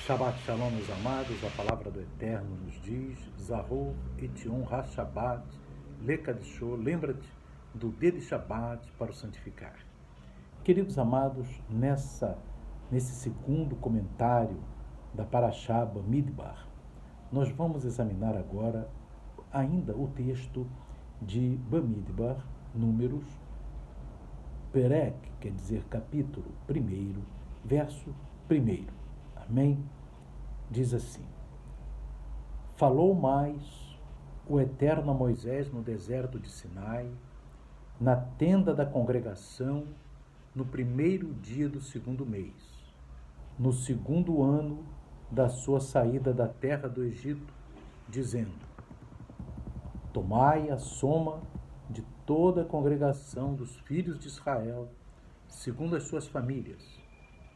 Shabbat Shalom, meus amados, a palavra do Eterno nos diz: Zahor etion ha-Shabbat, lekadishô, lembra-te do dia de Shabbat para o santificar. Queridos amados, nesse segundo comentário da Parashá Bamidbar, nós vamos examinar agora ainda o texto de Bamidbar, Números, Perek, quer dizer capítulo 1, verso 1. Amém? Diz assim: Falou mais o Eterno a Moisés no deserto de Sinai, na tenda da congregação, no 1º dia do 2º mês, no 2º ano da sua saída da terra do Egito, dizendo: Tomai a soma de toda a congregação dos filhos de Israel, segundo as suas famílias,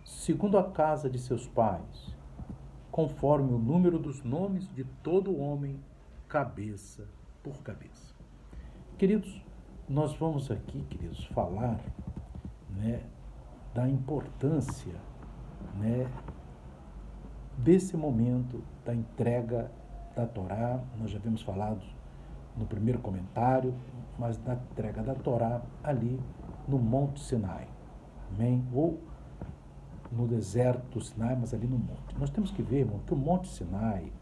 segundo a casa de seus pais, conforme o número dos nomes de todo homem, cabeça por cabeça. Queridos, nós vamos aqui, falar da importância desse momento da entrega da Torá. Nós já havíamos falado no primeiro comentário, mas da entrega da Torá ali no Monte Sinai. Amém? Ou no deserto do Sinai, mas ali no monte. Nós temos que ver, irmão, que o Monte Sinai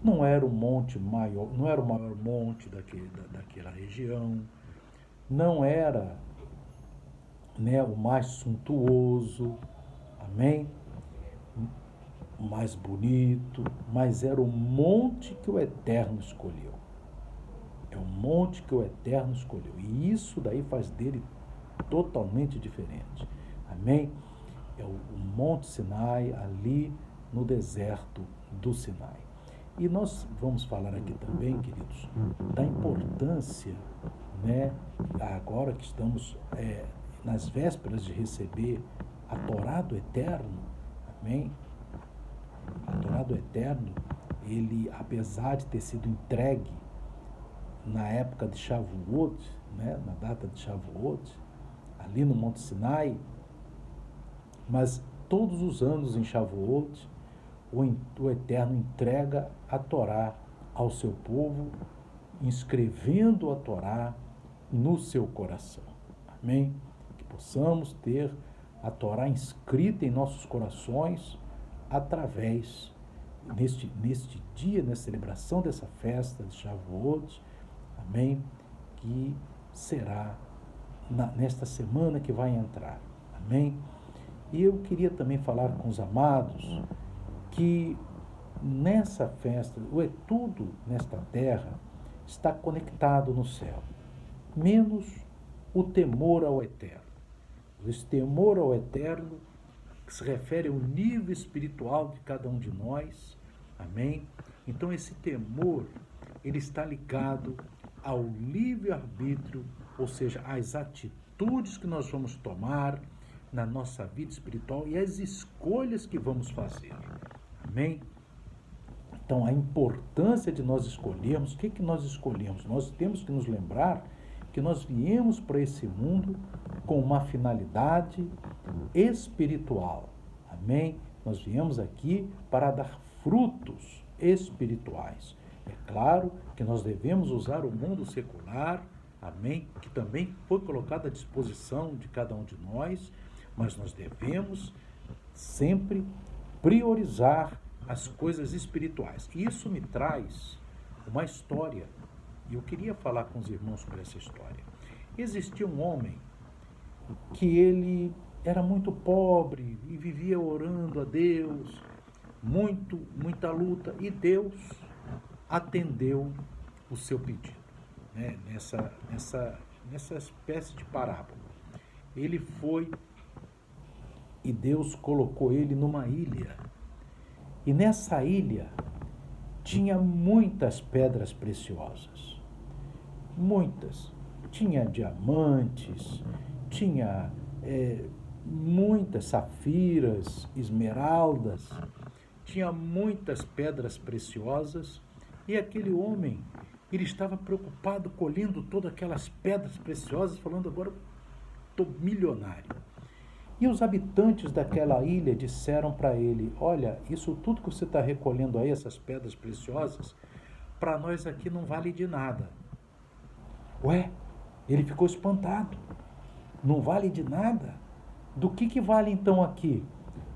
não era o monte maior, não era o maior monte daquela região, não era o mais suntuoso, amém? O mais bonito, mas era o monte que o Eterno escolheu. É o monte que o Eterno escolheu. E isso daí faz dele totalmente diferente. Amém? É o Monte Sinai, ali no deserto do Sinai. E nós vamos falar aqui também, queridos, da importância, agora que estamos nas vésperas de receber a Torá do Eterno, amém? A Torá do Eterno, ele, apesar de ter sido entregue na época de Shavuot, na data de Shavuot, ali no Monte Sinai, mas todos os anos em Shavuot, o Eterno entrega a Torá ao seu povo, inscrevendo a Torá no seu coração. Amém? Que possamos ter a Torá inscrita em nossos corações através, neste dia, nessa celebração dessa festa de Shavuot, amém? Que será nesta semana que vai entrar. Amém? E eu queria também falar com os amados que nessa festa, tudo nesta terra está conectado no céu, menos o temor ao Eterno. Esse temor ao Eterno, que se refere ao nível espiritual de cada um de nós, amém? Então esse temor, ele está ligado ao livre-arbítrio, ou seja, às atitudes que nós vamos tomar na nossa vida espiritual e as escolhas que vamos fazer. Amém? Então, a importância de nós escolhermos, o que nós escolhemos? Nós temos que nos lembrar que nós viemos para esse mundo com uma finalidade espiritual. Amém? Nós viemos aqui para dar frutos espirituais. É claro que nós devemos usar o mundo secular, amém? Que também foi colocado à disposição de cada um de nós, mas nós devemos sempre priorizar as coisas espirituais. E isso me traz uma história, e eu queria falar com os irmãos sobre essa história. Existia um homem que ele era muito pobre e vivia orando a Deus, muita luta, e Deus atendeu o seu pedido, nessa espécie de parábola. Ele foi e Deus colocou ele numa ilha. E nessa ilha tinha muitas pedras preciosas. Muitas. Tinha diamantes, tinha muitas safiras, esmeraldas, tinha muitas pedras preciosas. E aquele homem, ele estava preocupado colhendo todas aquelas pedras preciosas, falando: agora estou milionário. E os habitantes daquela ilha disseram para ele: olha, isso tudo que você está recolhendo aí, essas pedras preciosas, para nós aqui não vale de nada. Ué, ele ficou espantado. Não vale de nada? Do que vale então aqui?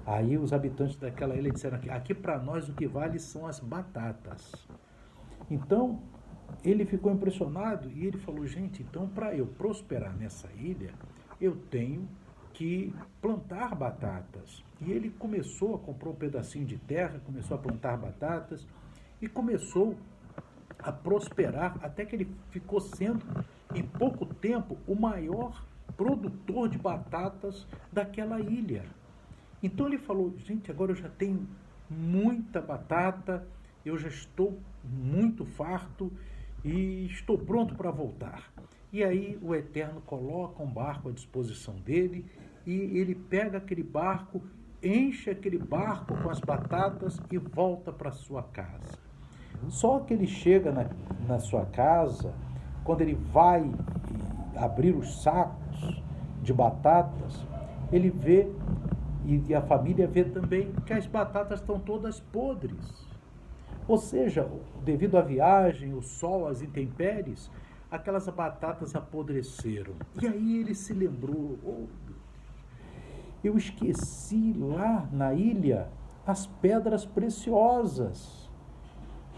Aí os habitantes daquela ilha disseram: aqui para nós o que vale são as batatas. Então ele ficou impressionado e ele falou: gente, então para eu prosperar nessa ilha, eu tenho que plantar batatas. E ele comprou um pedacinho de terra, começou a plantar batatas e começou a prosperar até que ele ficou sendo, em pouco tempo, o maior produtor de batatas daquela ilha. Então ele falou: gente, agora eu já tenho muita batata, eu já estou muito farto e estou pronto para voltar. E aí o Eterno coloca um barco à disposição dele e ele pega aquele barco, enche aquele barco com as batatas e volta para sua casa. Só que ele chega na sua casa, quando ele vai abrir os sacos de batatas, ele vê, e a família vê também, que as batatas estão todas podres. Ou seja, devido à viagem, o sol, as intempéries, aquelas batatas apodreceram. E aí ele se lembrou: oh, eu esqueci lá na ilha as pedras preciosas,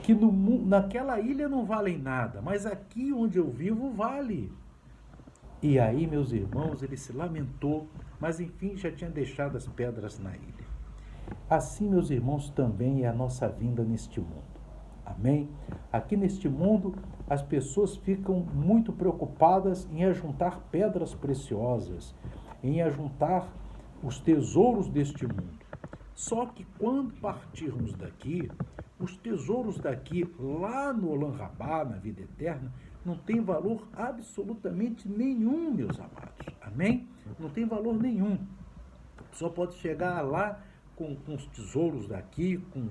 que naquela ilha não valem nada, mas aqui onde eu vivo vale. E aí, meus irmãos, ele se lamentou, mas enfim já tinha deixado as pedras na ilha. Assim, meus irmãos, também é a nossa vinda neste mundo. Amém? Aqui neste mundo, as pessoas ficam muito preocupadas em ajuntar pedras preciosas, em ajuntar os tesouros deste mundo. Só que quando partirmos daqui, os tesouros daqui, lá no Olam Rabá, na vida eterna, não tem valor absolutamente nenhum, meus amados. Amém? Não tem valor nenhum. Só pode chegar lá com os tesouros daqui, com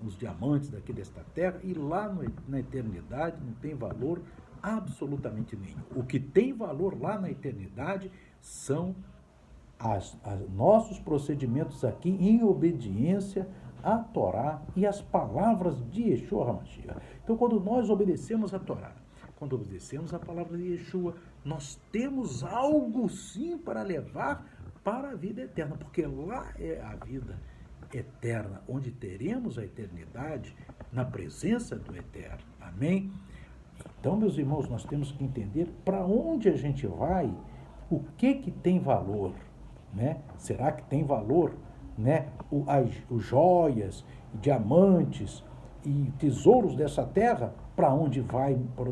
os diamantes daqui desta terra, e lá na eternidade não tem valor absolutamente nenhum. O que tem valor lá na eternidade são nossos procedimentos aqui em obediência à Torá e às palavras de Yeshua HaMashiach. Então, quando nós obedecemos a Torá, quando obedecemos a palavra de Yeshua, nós temos algo sim para levar para a vida eterna, porque lá é a vida eterna, onde teremos a eternidade na presença do Eterno. Amém? Então, meus irmãos, nós temos que entender para onde a gente vai, o que tem valor. Né? Será que tem valor, né? As joias, diamantes e tesouros dessa terra? Para onde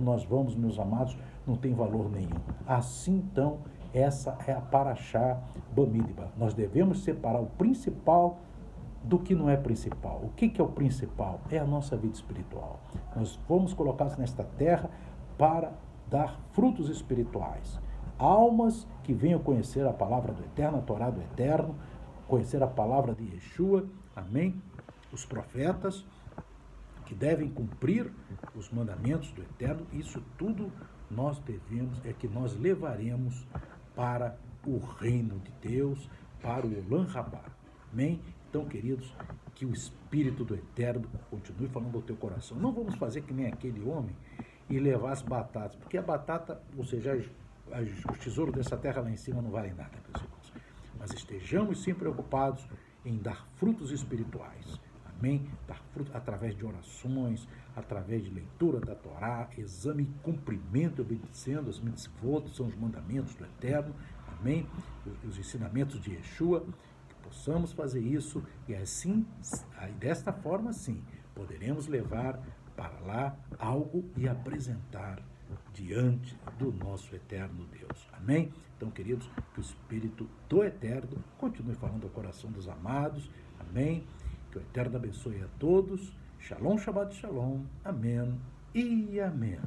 nós vamos, meus amados, não tem valor nenhum. Assim, então, essa é a Parashá Bamidbar. Nós devemos separar o principal do que não é principal. O que é o principal? É a nossa vida espiritual. Nós fomos colocados nesta terra para dar frutos espirituais. Almas que venham conhecer a palavra do Eterno, a Torá do Eterno, conhecer a palavra de Yeshua, amém? Os profetas que devem cumprir os mandamentos do Eterno, isso tudo nós nós levaremos para o reino de Deus, para o Olam Rabá, amém? Então, queridos, que o Espírito do Eterno continue falando ao teu coração. Não vamos fazer que nem aquele homem e levar as batatas, porque a batata, ou seja, os tesouros dessa terra lá em cima não valem nada, meus irmãos. Mas estejamos sempre preocupados em dar frutos espirituais. Amém? Dar frutos através de orações, através de leitura da Torá, exame e cumprimento, obedecendo as mitzvot, são os mandamentos do Eterno. Amém? Os ensinamentos de Yeshua, que possamos fazer isso e assim, desta forma, sim, poderemos levar para lá algo e apresentar diante do nosso eterno Deus. Amém? Então, queridos, que o Espírito do Eterno continue falando ao coração dos amados. Amém? Que o Eterno abençoe a todos. Shalom, Shabbat Shalom. Amém e amém.